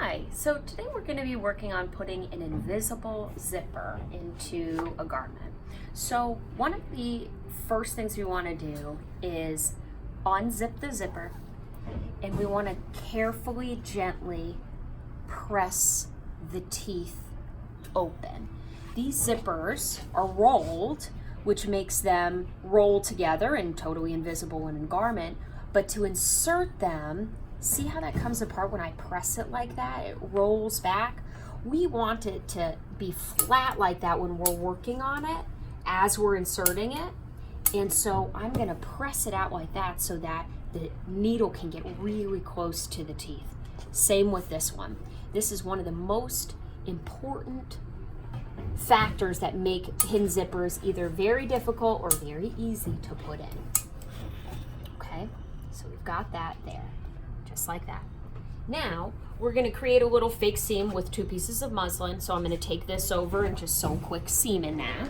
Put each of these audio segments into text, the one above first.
Hi, so today we're going to be working on putting an invisible zipper into a garment. So one of the first things we want to do is unzip the zipper, and we want to carefully, gently press the teeth open. These zippers are rolled, which makes them roll together and totally invisible in a garment, but to insert them, see how that comes apart when I press it like that? It rolls back. We want it to be flat like that when we're working on it as we're inserting it. And so I'm gonna press it out like that so that the needle can get really close to the teeth. Same with this one. This is one of the most important factors that make hidden zippers either very difficult or very easy to put in. Okay, so we've got that there. Just like that. Now we're going to create a little fake seam with 2 pieces of muslin. So I'm going to take this over and just sew a quick seam in that.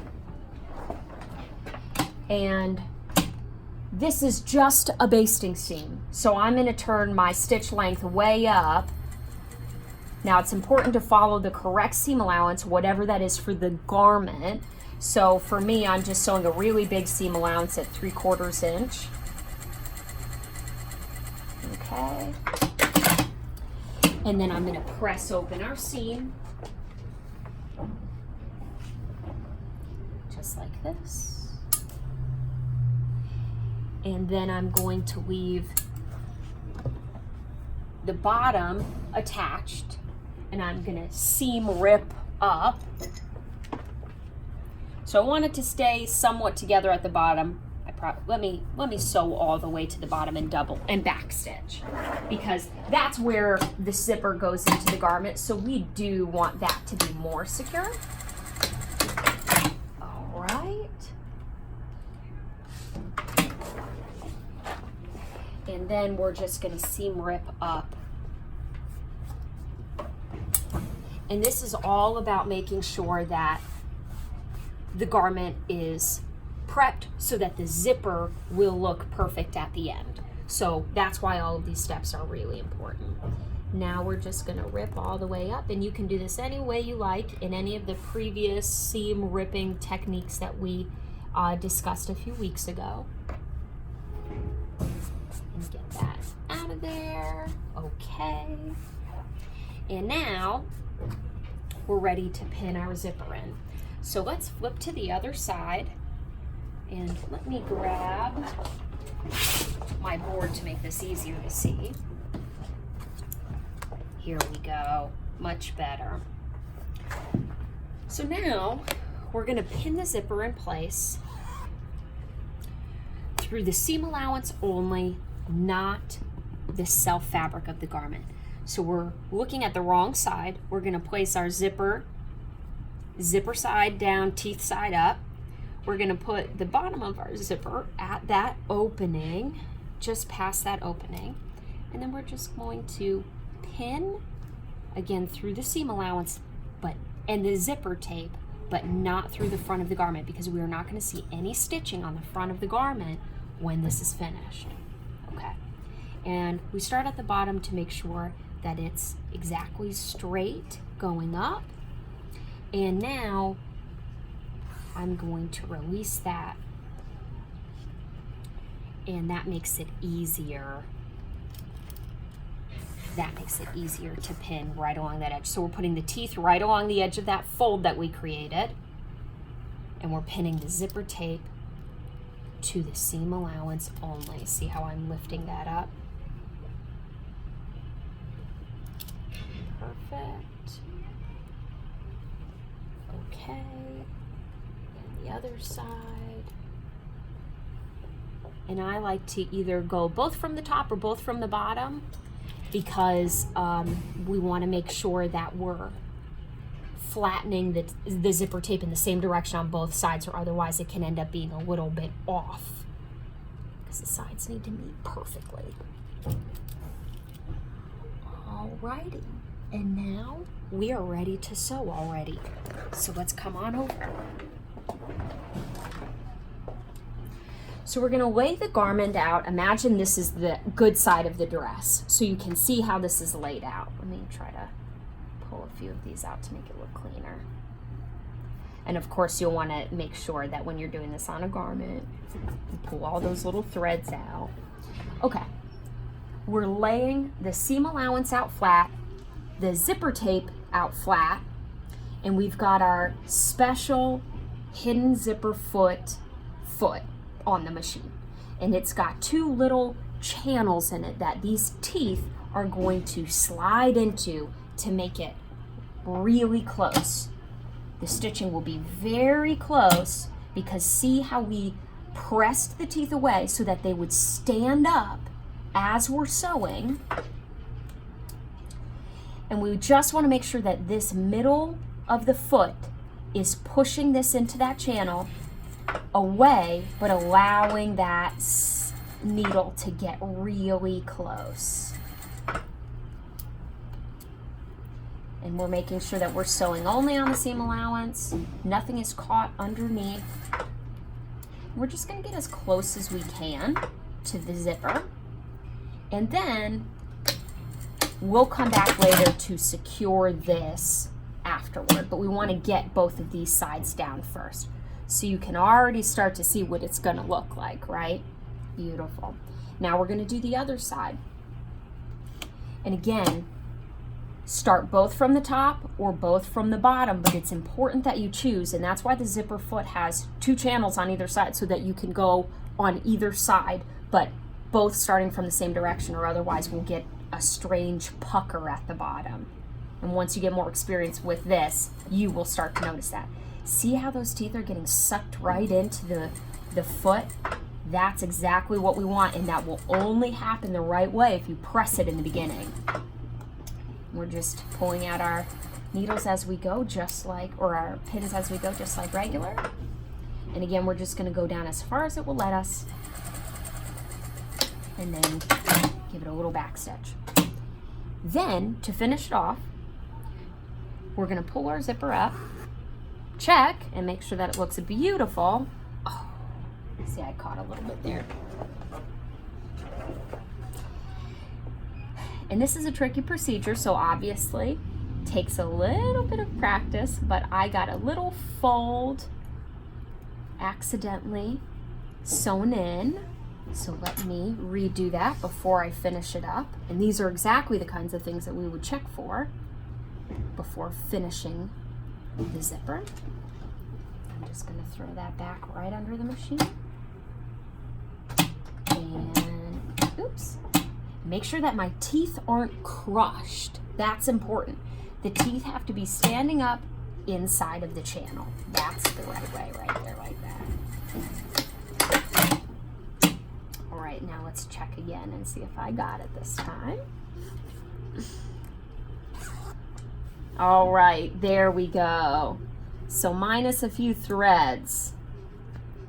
And this is just a basting seam. So I'm going to turn my stitch length way up. Now it's important to follow the correct seam allowance, whatever that is for the garment. So for me, I'm just sewing a really big seam allowance at 3/4 inch. Okay, and then I'm going to press open our seam, just like this. And then I'm going to leave the bottom attached, and I'm going to seam rip up. So I want it to stay somewhat together at the bottom. Let me sew all the way to the bottom and double and back stitch, because that's where the zipper goes into the garment. So we do want that to be more secure. All right. And then we're just going to seam rip up. And this is all about making sure that the garment is prepped so that the zipper will look perfect at the end. So that's why all of these steps are really important. Now we're just going to rip all the way up, and you can do this any way you like in any of the previous seam ripping techniques that we discussed a few weeks ago. And get that out of there. Okay. And now we're ready to pin our zipper in. So let's flip to the other side. And let me grab my board to make this easier to see. Here we go, much better. So now we're going to pin the zipper in place through the seam allowance only, not the self fabric of the garment. So we're looking at the wrong side. We're going to place our zipper side down, teeth side up. We're going to put the bottom of our zipper at that opening, just past that opening. And then we're just going to pin, again, through the seam allowance and the zipper tape, but not through the front of the garment, because we are not going to see any stitching on the front of the garment when this is finished. Okay. And we start at the bottom to make sure that it's exactly straight going up. And now I'm going to release that, and that makes it easier. That makes it easier to pin right along that edge. So we're putting the teeth right along the edge of that fold that we created, and we're pinning the zipper tape to the seam allowance only. See how I'm lifting that up? Perfect. Okay. The other side. And I like to either go both from the top or both from the bottom, because we want to make sure that we're flattening the zipper tape in the same direction on both sides, or otherwise it can end up being a little bit off, because the sides need to meet perfectly. Alrighty, and now we are ready to sew already. So let's come on over. So we're going to lay the garment out. Imagine this is the good side of the dress, so you can see how this is laid out. Let me try to pull a few of these out to make it look cleaner. And of course, you'll want to make sure that when you're doing this on a garment, you pull all those little threads out. Okay, we're laying the seam allowance out flat, the zipper tape out flat, and we've got our special hidden zipper foot on the machine. And it's got two little channels in it that these teeth are going to slide into to make it really close. The stitching will be very close because see how we pressed the teeth away so that they would stand up as we're sewing. And we just want to make sure that this middle of the foot is pushing this into that channel away, but allowing that needle to get really close. And we're making sure that we're sewing only on the seam allowance. Nothing is caught underneath. We're just going to get as close as we can to the zipper. And then we'll come back later to secure this afterward. But we want to get both of these sides down first. So you can already start to see what it's going to look like, right? Beautiful. Now we're going to do the other side. And again, start both from the top or both from the bottom, but it's important that you choose, and that's why the zipper foot has two channels on either side so that you can go on either side, but both starting from the same direction, or otherwise we'll get a strange pucker at the bottom. And once you get more experience with this, you will start to notice that. See how those teeth are getting sucked right into the foot? That's exactly what we want, and that will only happen the right way if you press it in the beginning. We're just pulling out our needles as we go, or our pins as we go, just like regular. And again, we're just going to go down as far as it will let us, and then give it a little back stitch. Then, to finish it off, we're going to pull our zipper up, check, and make sure that it looks beautiful. Oh, see, I caught a little bit there. And this is a tricky procedure, so obviously takes a little bit of practice, but I got a little fold accidentally sewn in. So let me redo that before I finish it up. And these are exactly the kinds of things that we would check for before finishing the zipper. I'm just going to throw that back right under the machine. And oops. Make sure that my teeth aren't crushed. That's important. The teeth have to be standing up inside of the channel. That's the right way, right there, like that. All right, now let's check again and see if I got it this time. All right, there we go. So minus a few threads.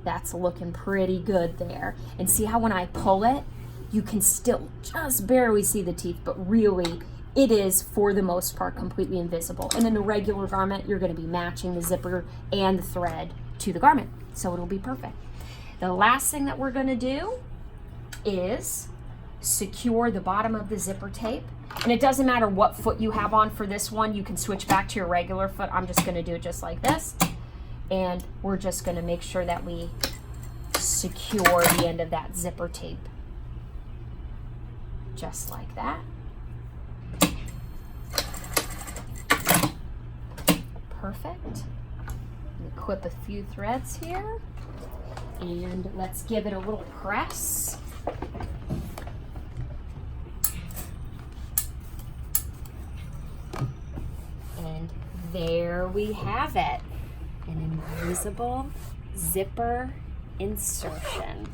That's looking pretty good there. And see how when I pull it, you can still just barely see the teeth, but really it is, for the most part, completely invisible. And in a regular garment, you're going to be matching the zipper and the thread to the garment, so it'll be perfect. The last thing that we're going to do is secure the bottom of the zipper tape. And it doesn't matter what foot you have on for this one. You can switch back to your regular foot. I'm just going to do it just like this. And we're just going to make sure that we secure the end of that zipper tape. Just like that. Perfect. Let me clip a few threads here. And let's give it a little press. And there we have it. An invisible zipper insertion.